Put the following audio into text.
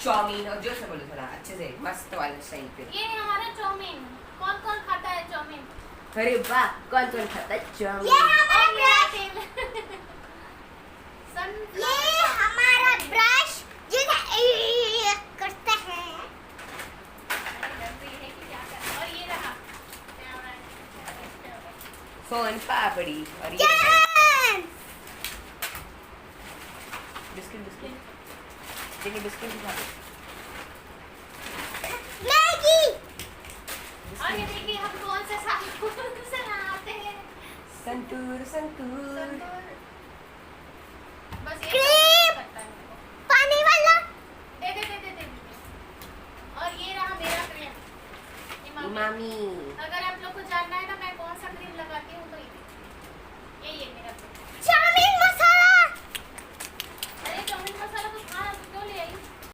Chowmein और जोर से बोलो थोड़ा अच्छे से मस्त वाले स्टाइल पे। ये हमारा चाउमीन। कौन कौन खाता है चाउमीन? अरे वाह कौन कौन खाता है चाउमीन? ये हमारा तेल। ये हमारा ब्रश जिसे करता है। और ये रहा सोन पापड़ी और ये बिस्किट बिस्किट देखिए बिस्किट भी खा लो। मैगी। और ये देखिए हम कौन से साबुन से नहाते हैं। संतूर संतूर। बस ये